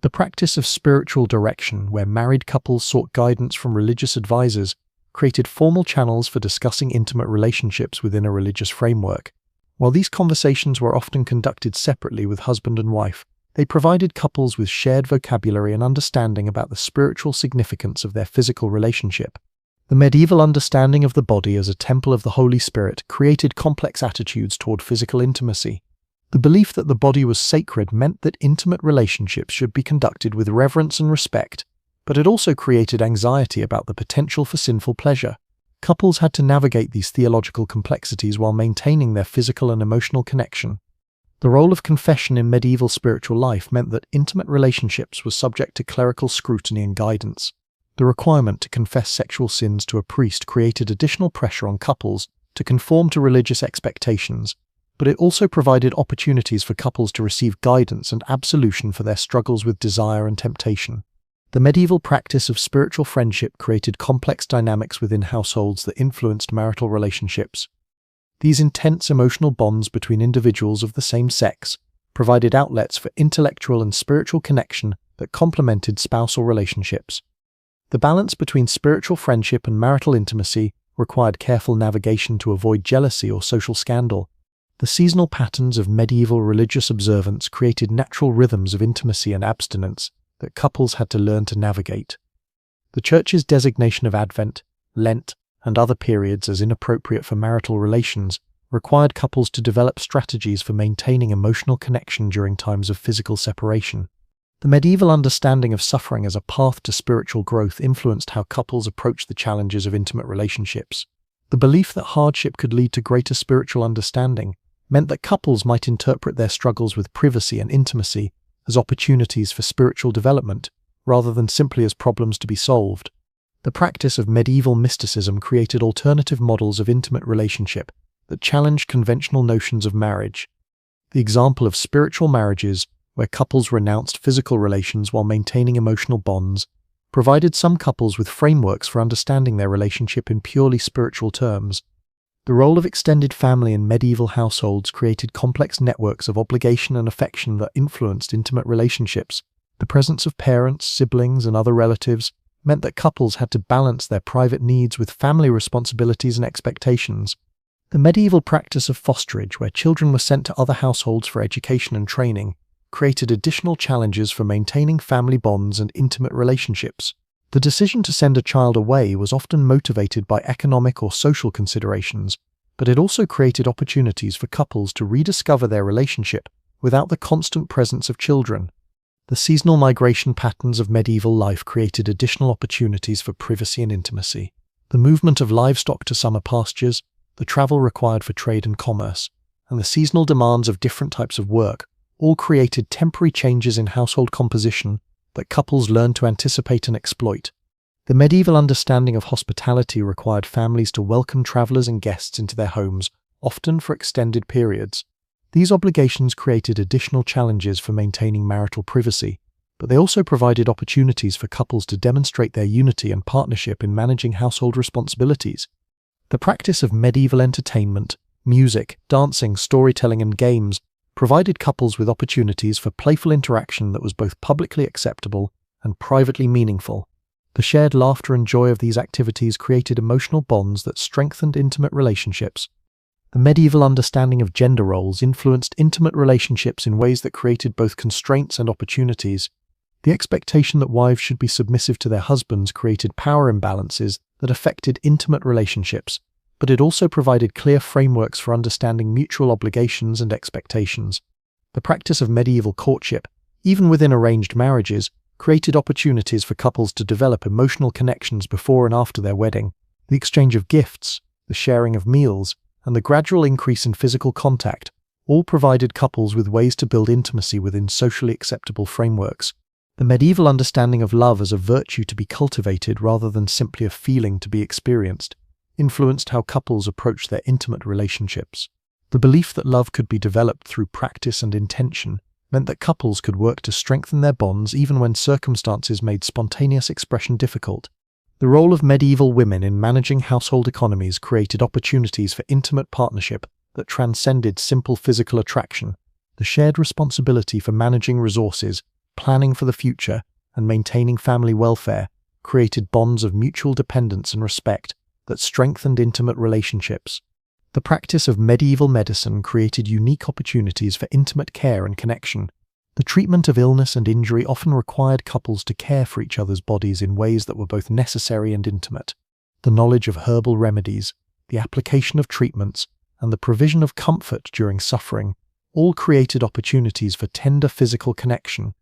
The practice of spiritual direction, where married couples sought guidance from religious advisors, created formal channels for discussing intimate relationships within a religious framework. While these conversations were often conducted separately with husband and wife, they provided couples with shared vocabulary and understanding about the spiritual significance of their physical relationship. The medieval understanding of the body as a temple of the Holy Spirit created complex attitudes toward physical intimacy. The belief that the body was sacred meant that intimate relationships should be conducted with reverence and respect, but it also created anxiety about the potential for sinful pleasure. Couples had to navigate these theological complexities while maintaining their physical and emotional connection. The role of confession in medieval spiritual life meant that intimate relationships were subject to clerical scrutiny and guidance. The requirement to confess sexual sins to a priest created additional pressure on couples to conform to religious expectations, but it also provided opportunities for couples to receive guidance and absolution for their struggles with desire and temptation. The medieval practice of spiritual friendship created complex dynamics within households that influenced marital relationships. These intense emotional bonds between individuals of the same sex provided outlets for intellectual and spiritual connection that complemented spousal relationships. The balance between spiritual friendship and marital intimacy required careful navigation to avoid jealousy or social scandal. The seasonal patterns of medieval religious observance created natural rhythms of intimacy and abstinence that couples had to learn to navigate. The Church's designation of Advent, Lent, and other periods as inappropriate for marital relations required couples to develop strategies for maintaining emotional connection during times of physical separation. The medieval understanding of suffering as a path to spiritual growth influenced how couples approached the challenges of intimate relationships. The belief that hardship could lead to greater spiritual understanding meant that couples might interpret their struggles with privacy and intimacy as opportunities for spiritual development, rather than simply as problems to be solved. The practice of medieval mysticism created alternative models of intimate relationship that challenged conventional notions of marriage. The example of spiritual marriages, where couples renounced physical relations while maintaining emotional bonds, provided some couples with frameworks for understanding their relationship in purely spiritual terms. The role of extended family in medieval households created complex networks of obligation and affection that influenced intimate relationships. The presence of parents, siblings, and other relatives meant that couples had to balance their private needs with family responsibilities and expectations. The medieval practice of fosterage, where children were sent to other households for education and training, created additional challenges for maintaining family bonds and intimate relationships. The decision to send a child away was often motivated by economic or social considerations, but it also created opportunities for couples to rediscover their relationship without the constant presence of children. The seasonal migration patterns of medieval life created additional opportunities for privacy and intimacy. The movement of livestock to summer pastures, the travel required for trade and commerce, and the seasonal demands of different types of work all created temporary changes in household composition that couples learned to anticipate and exploit. The medieval understanding of hospitality required families to welcome travelers and guests into their homes, often for extended periods. These obligations created additional challenges for maintaining marital privacy, but they also provided opportunities for couples to demonstrate their unity and partnership in managing household responsibilities. The practice of medieval entertainment, music, dancing, storytelling, and games provided couples with opportunities for playful interaction that was both publicly acceptable and privately meaningful. The shared laughter and joy of these activities created emotional bonds that strengthened intimate relationships. The medieval understanding of gender roles influenced intimate relationships in ways that created both constraints and opportunities. The expectation that wives should be submissive to their husbands created power imbalances that affected intimate relationships, but it also provided clear frameworks for understanding mutual obligations and expectations. The practice of medieval courtship, even within arranged marriages, created opportunities for couples to develop emotional connections before and after their wedding. The exchange of gifts, the sharing of meals, and the gradual increase in physical contact all provided couples with ways to build intimacy within socially acceptable frameworks. The medieval understanding of love as a virtue to be cultivated rather than simply a feeling to be experienced influenced how couples approached their intimate relationships. The belief that love could be developed through practice and intention meant that couples could work to strengthen their bonds even when circumstances made spontaneous expression difficult. The role of medieval women in managing household economies created opportunities for intimate partnership that transcended simple physical attraction. The shared responsibility for managing resources, planning for the future, and maintaining family welfare created bonds of mutual dependence and respect that strengthened intimate relationships. The practice of medieval medicine created unique opportunities for intimate care and connection. The treatment of illness and injury often required couples to care for each other's bodies in ways that were both necessary and intimate. The knowledge of herbal remedies, the application of treatments, and the provision of comfort during suffering all created opportunities for tender physical connection.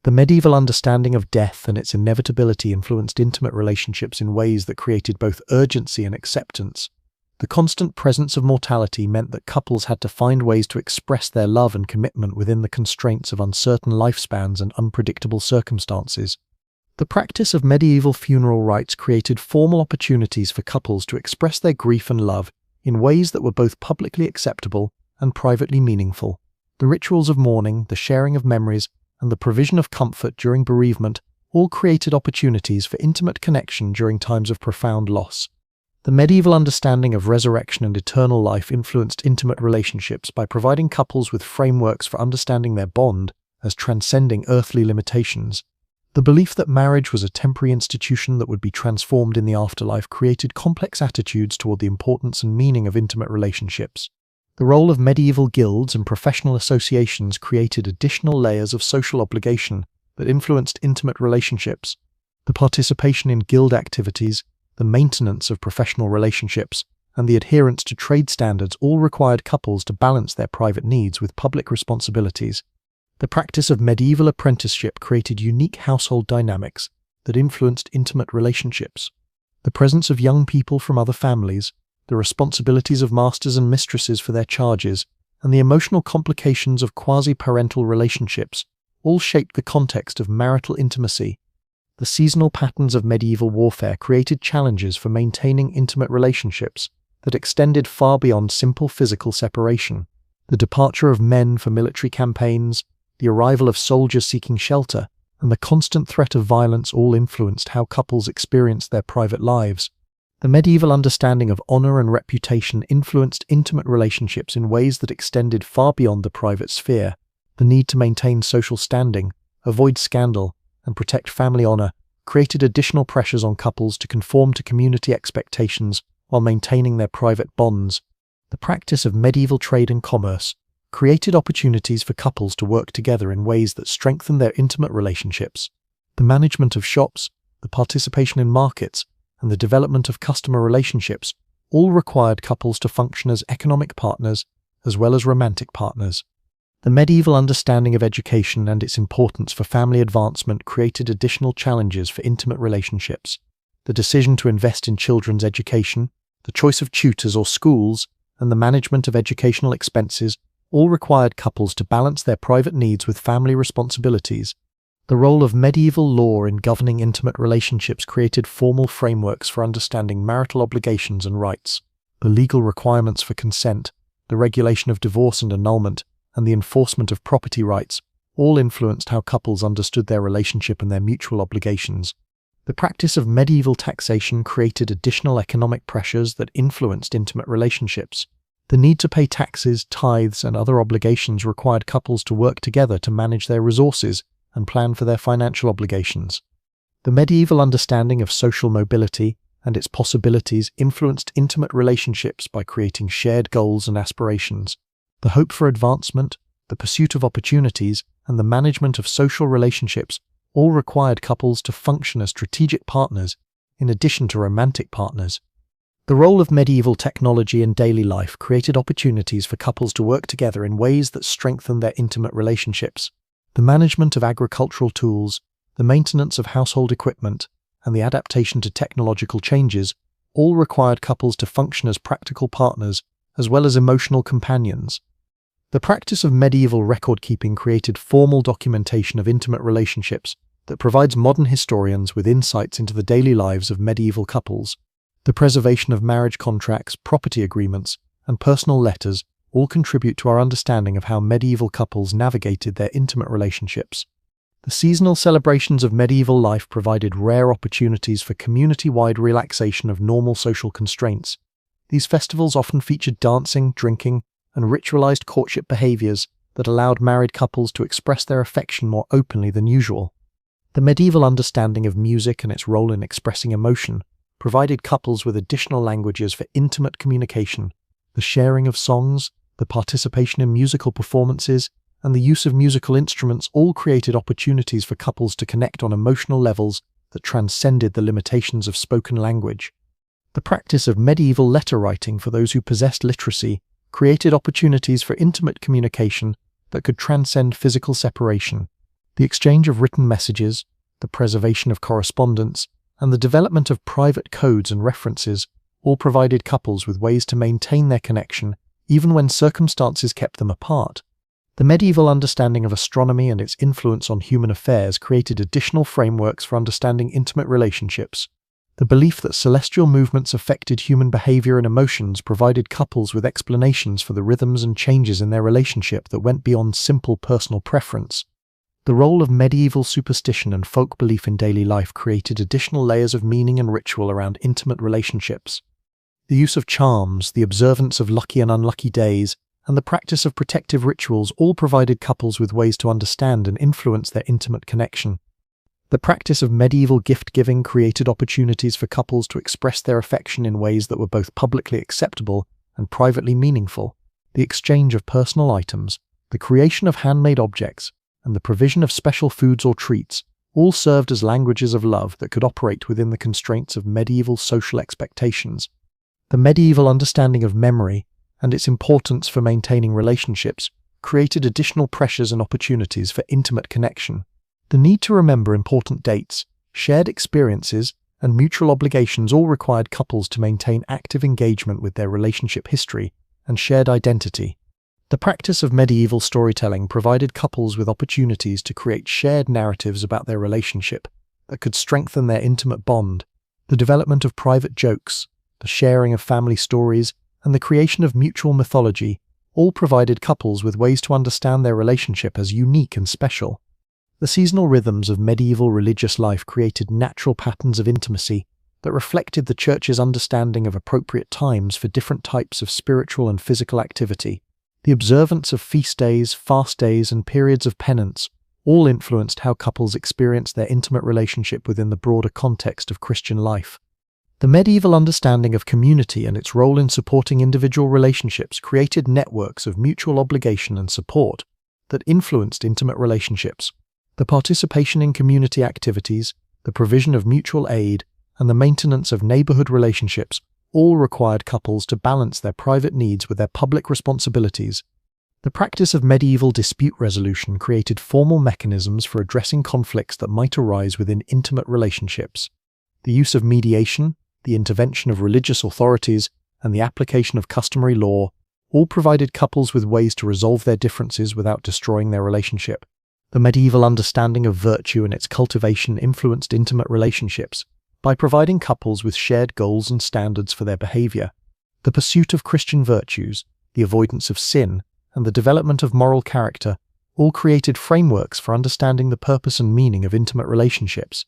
The medieval understanding of death and its inevitability influenced intimate relationships in ways that created both urgency and acceptance. The constant presence of mortality meant that couples had to find ways to express their love and commitment within the constraints of uncertain lifespans and unpredictable circumstances. The practice of medieval funeral rites created formal opportunities for couples to express their grief and love in ways that were both publicly acceptable and privately meaningful. The rituals of mourning, the sharing of memories, and the provision of comfort during bereavement all created opportunities for intimate connection during times of profound loss. The medieval understanding of resurrection and eternal life influenced intimate relationships by providing couples with frameworks for understanding their bond as transcending earthly limitations. The belief that marriage was a temporary institution that would be transformed in the afterlife created complex attitudes toward the importance and meaning of intimate relationships. The role of medieval guilds and professional associations created additional layers of social obligation that influenced intimate relationships. The participation in guild activities, the maintenance of professional relationships, and the adherence to trade standards all required couples to balance their private needs with public responsibilities. The practice of medieval apprenticeship created unique household dynamics that influenced intimate relationships. The presence of young people from other families, the responsibilities of masters and mistresses for their charges, and the emotional complications of quasi-parental relationships all shaped the context of marital intimacy. The seasonal patterns of medieval warfare created challenges for maintaining intimate relationships that extended far beyond simple physical separation. The departure of men for military campaigns, the arrival of soldiers seeking shelter, and the constant threat of violence all influenced how couples experienced their private lives. The medieval understanding of honor and reputation influenced intimate relationships in ways that extended far beyond the private sphere. The need to maintain social standing, avoid scandal, and protect family honor created additional pressures on couples to conform to community expectations while maintaining their private bonds. The practice of medieval trade and commerce created opportunities for couples to work together in ways that strengthened their intimate relationships. The management of shops, the participation in markets, and the development of customer relationships all required couples to function as economic partners as well as romantic partners. The medieval understanding of education and its importance for family advancement created additional challenges for intimate relationships. The decision to invest in children's education, the choice of tutors or schools, and the management of educational expenses all required couples to balance their private needs with family responsibilities. The role of medieval law in governing intimate relationships created formal frameworks for understanding marital obligations and rights. The legal requirements for consent, the regulation of divorce and annulment, and the enforcement of property rights all influenced how couples understood their relationship and their mutual obligations. The practice of medieval taxation created additional economic pressures that influenced intimate relationships. The need to pay taxes, tithes, and other obligations required couples to work together to manage their resources and plan for their financial obligations. The medieval understanding of social mobility and its possibilities influenced intimate relationships by creating shared goals and aspirations. The hope for advancement, the pursuit of opportunities, and the management of social relationships all required couples to function as strategic partners in addition to romantic partners. The role of medieval technology in daily life created opportunities for couples to work together in ways that strengthened their intimate relationships. The management of agricultural tools, the maintenance of household equipment, and the adaptation to technological changes all required couples to function as practical partners as well as emotional companions. The practice of medieval record-keeping created formal documentation of intimate relationships that provides modern historians with insights into the daily lives of medieval couples. The preservation of marriage contracts, property agreements, and personal letters all contribute to our understanding of how medieval couples navigated their intimate relationships. The seasonal celebrations of medieval life provided rare opportunities for community-wide relaxation of normal social constraints. These festivals often featured dancing, drinking, and ritualized courtship behaviors that allowed married couples to express their affection more openly than usual. The medieval understanding of music and its role in expressing emotion provided couples with additional languages for intimate communication. The sharing of songs, the participation in musical performances, and the use of musical instruments all created opportunities for couples to connect on emotional levels that transcended the limitations of spoken language. The practice of medieval letter writing for those who possessed literacy created opportunities for intimate communication that could transcend physical separation. The exchange of written messages, the preservation of correspondence, and the development of private codes and references all provided couples with ways to maintain their connection even when circumstances kept them apart. The medieval understanding of astronomy and its influence on human affairs created additional frameworks for understanding intimate relationships. The belief that celestial movements affected human behavior and emotions provided couples with explanations for the rhythms and changes in their relationship that went beyond simple personal preference. The role of medieval superstition and folk belief in daily life created additional layers of meaning and ritual around intimate relationships. The use of charms, the observance of lucky and unlucky days, and the practice of protective rituals all provided couples with ways to understand and influence their intimate connection. The practice of medieval gift-giving created opportunities for couples to express their affection in ways that were both publicly acceptable and privately meaningful. The exchange of personal items, the creation of handmade objects, and the provision of special foods or treats all served as languages of love that could operate within the constraints of medieval social expectations. The medieval understanding of memory and its importance for maintaining relationships created additional pressures and opportunities for intimate connection. The need to remember important dates, shared experiences, and mutual obligations all required couples to maintain active engagement with their relationship history and shared identity. The practice of medieval storytelling provided couples with opportunities to create shared narratives about their relationship that could strengthen their intimate bond. The development of private jokes, the sharing of family stories, and the creation of mutual mythology all provided couples with ways to understand their relationship as unique and special. The seasonal rhythms of medieval religious life created natural patterns of intimacy that reflected the Church's understanding of appropriate times for different types of spiritual and physical activity. The observance of feast days, fast days, and periods of penance all influenced how couples experienced their intimate relationship within the broader context of Christian life. The medieval understanding of community and its role in supporting individual relationships created networks of mutual obligation and support that influenced intimate relationships. The participation in community activities, the provision of mutual aid, and the maintenance of neighborhood relationships all required couples to balance their private needs with their public responsibilities. The practice of medieval dispute resolution created formal mechanisms for addressing conflicts that might arise within intimate relationships. The use of mediation, the intervention of religious authorities, and the application of customary law all provided couples with ways to resolve their differences without destroying their relationship. The medieval understanding of virtue and its cultivation influenced intimate relationships by providing couples with shared goals and standards for their behavior. The pursuit of Christian virtues, the avoidance of sin, and the development of moral character all created frameworks for understanding the purpose and meaning of intimate relationships.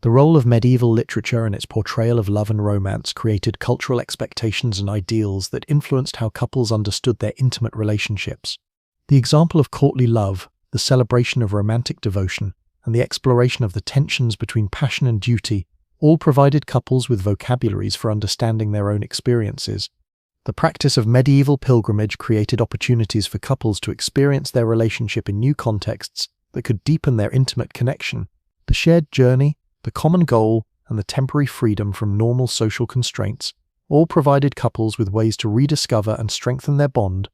The role of medieval literature and its portrayal of love and romance created cultural expectations and ideals that influenced how couples understood their intimate relationships. The example of courtly love, the celebration of romantic devotion, and the exploration of the tensions between passion and duty all provided couples with vocabularies for understanding their own experiences. The practice of medieval pilgrimage created opportunities for couples to experience their relationship in new contexts that could deepen their intimate connection. The shared journey, the common goal, and the temporary freedom from normal social constraints all provided couples with ways to rediscover and strengthen their bond.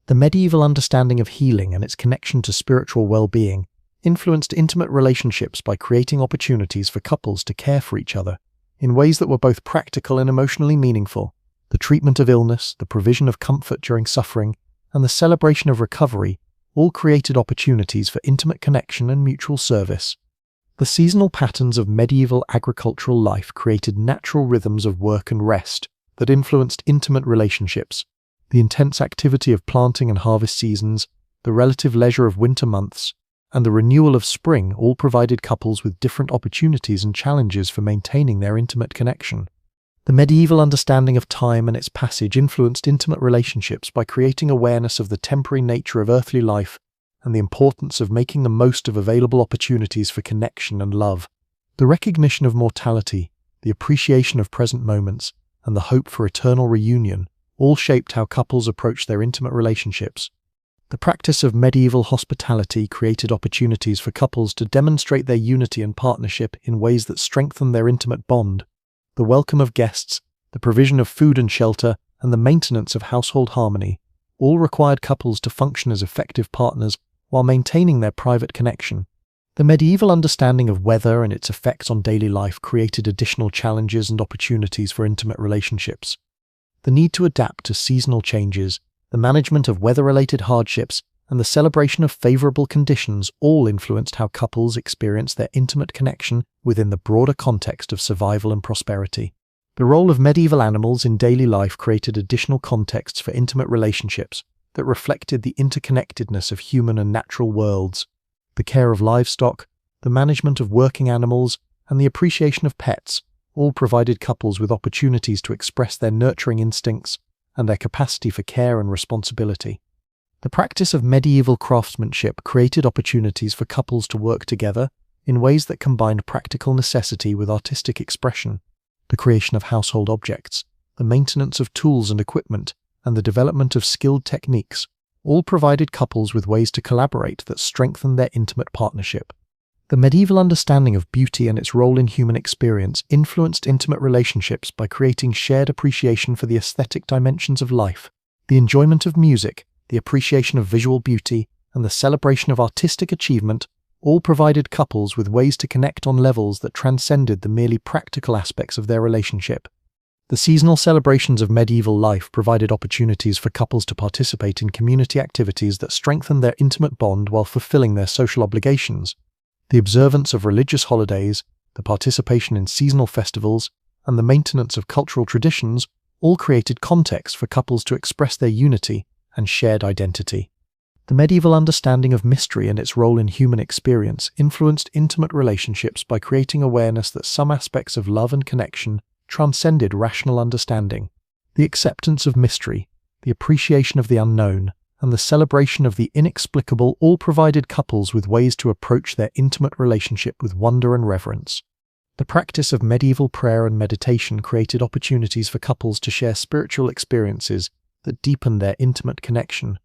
The medieval understanding of healing and its connection to spiritual well-being influenced intimate relationships by creating opportunities for couples to care for each other in ways that were both practical and emotionally meaningful. The treatment of illness, the provision of comfort during suffering, and the celebration of recovery all created opportunities for intimate connection and mutual service. The seasonal patterns of medieval agricultural life created natural rhythms of work and rest that influenced intimate relationships. The intense activity of planting and harvest seasons, the relative leisure of winter months, and the renewal of spring all provided couples with different opportunities and challenges for maintaining their intimate connection. The medieval understanding of time and its passage influenced intimate relationships by creating awareness of the temporary nature of earthly life and the importance of making the most of available opportunities for connection and love. The recognition of mortality, the appreciation of present moments, and the hope for eternal reunion all shaped how couples approached their intimate relationships. The practice of medieval hospitality created opportunities for couples to demonstrate their unity and partnership in ways that strengthened their intimate bond. The welcome of guests, the provision of food and shelter, and the maintenance of household harmony all required couples to function as effective partners while maintaining their private connection. The medieval understanding of weather and its effects on daily life created additional challenges and opportunities for intimate relationships. The need to adapt to seasonal changes, the management of weather-related hardships, and the celebration of favorable conditions all influenced how couples experienced their intimate connection within the broader context of survival and prosperity. The role of medieval animals in daily life created additional contexts for intimate relationships that reflected the interconnectedness of human and natural worlds. The care of livestock, the management of working animals, and the appreciation of pets all provided couples with opportunities to express their nurturing instincts and their capacity for care and responsibility. The practice of medieval craftsmanship created opportunities for couples to work together in ways that combined practical necessity with artistic expression. The creation of household objects, the maintenance of tools and equipment, and the development of skilled techniques all provided couples with ways to collaborate that strengthened their intimate partnership. The medieval understanding of beauty and its role in human experience influenced intimate relationships by creating shared appreciation for the aesthetic dimensions of life. The enjoyment of music, the appreciation of visual beauty, and the celebration of artistic achievement all provided couples with ways to connect on levels that transcended the merely practical aspects of their relationship. The seasonal celebrations of medieval life provided opportunities for couples to participate in community activities that strengthened their intimate bond while fulfilling their social obligations. The observance of religious holidays, the participation in seasonal festivals, and the maintenance of cultural traditions all created context for couples to express their unity and shared identity. The medieval understanding of mystery and its role in human experience influenced intimate relationships by creating awareness that some aspects of love and connection transcended rational understanding. The acceptance of mystery, the appreciation of the unknown, and the celebration of the inexplicable all provided couples with ways to approach their intimate relationship with wonder and reverence. The practice of medieval prayer and meditation created opportunities for couples to share spiritual experiences that deepened their intimate connection.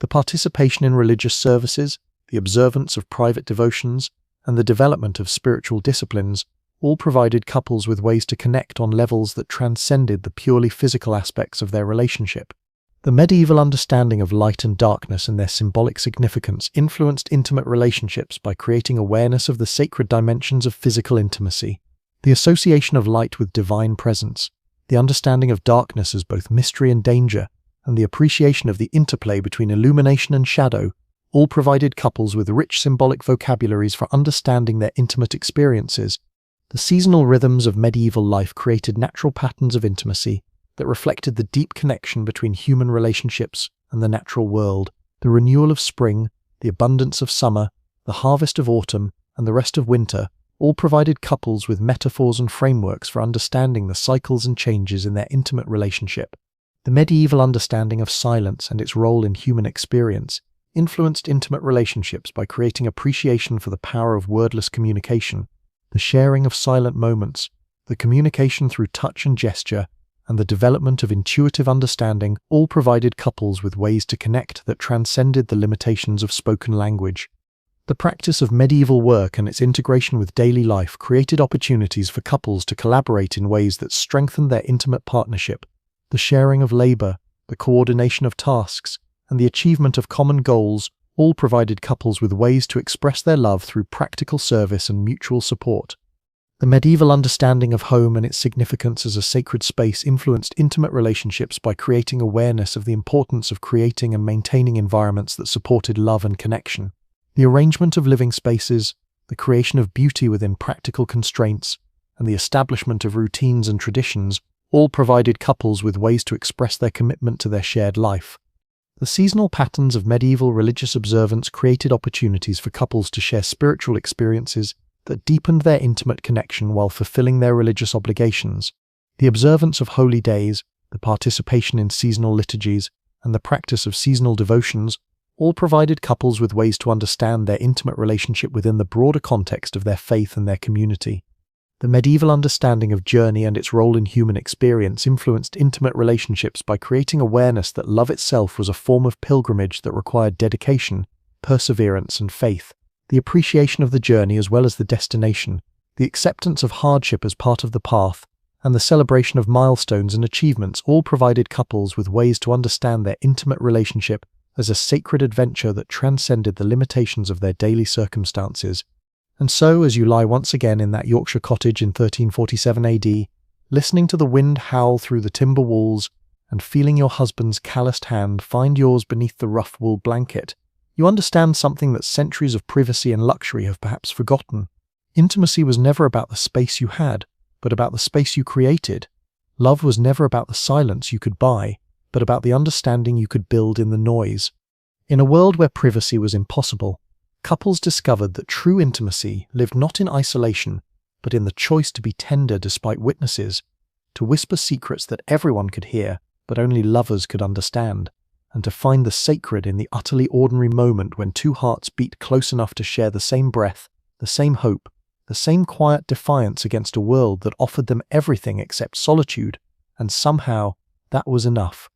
The participation in religious services, the observance of private devotions, and the development of spiritual disciplines all provided couples with ways to connect on levels that transcended the purely physical aspects of their relationship. The medieval understanding of light and darkness and their symbolic significance influenced intimate relationships by creating awareness of the sacred dimensions of physical intimacy. The association of light with divine presence, the understanding of darkness as both mystery and danger, and the appreciation of the interplay between illumination and shadow all provided couples with rich symbolic vocabularies for understanding their intimate experiences. The seasonal rhythms of medieval life created natural patterns of intimacy that reflected the deep connection between human relationships and the natural world. The renewal of spring, the abundance of summer, the harvest of autumn, and the rest of winter all provided couples with metaphors and frameworks for understanding the cycles and changes in their intimate relationship. The medieval understanding of silence and its role in human experience influenced intimate relationships by creating appreciation for the power of wordless communication. The sharing of silent moments, the communication through touch and gesture, and the development of intuitive understanding all provided couples with ways to connect that transcended the limitations of spoken language. The practice of medieval work and its integration with daily life created opportunities for couples to collaborate in ways that strengthened their intimate partnership. The sharing of labor, the coordination of tasks, and the achievement of common goals all provided couples with ways to express their love through practical service and mutual support. The medieval understanding of home and its significance as a sacred space influenced intimate relationships by creating awareness of the importance of creating and maintaining environments that supported love and connection. The arrangement of living spaces, the creation of beauty within practical constraints, and the establishment of routines and traditions all provided couples with ways to express their commitment to their shared life. The seasonal patterns of medieval religious observance created opportunities for couples to share spiritual experiences that deepened their intimate connection while fulfilling their religious obligations. The observance of holy days, the participation in seasonal liturgies, and the practice of seasonal devotions all provided couples with ways to understand their intimate relationship within the broader context of their faith and their community. The medieval understanding of journey and its role in human experience influenced intimate relationships by creating awareness that love itself was a form of pilgrimage that required dedication, perseverance, and faith. The appreciation of the journey as well as the destination, the acceptance of hardship as part of the path, and the celebration of milestones and achievements all provided couples with ways to understand their intimate relationship as a sacred adventure that transcended the limitations of their daily circumstances. And so, as you lie once again in that Yorkshire cottage in 1347 AD, listening to the wind howl through the timber walls and feeling your husband's calloused hand find yours beneath the rough wool blanket, you understand something that centuries of privacy and luxury have perhaps forgotten. Intimacy was never about the space you had, but about the space you created. Love was never about the silence you could buy, but about the understanding you could build in the noise. In a world where privacy was impossible, couples discovered that true intimacy lived not in isolation, but in the choice to be tender despite witnesses, to whisper secrets that everyone could hear, but only lovers could understand, and to find the sacred in the utterly ordinary moment when two hearts beat close enough to share the same breath, the same hope, the same quiet defiance against a world that offered them everything except solitude, and somehow that was enough.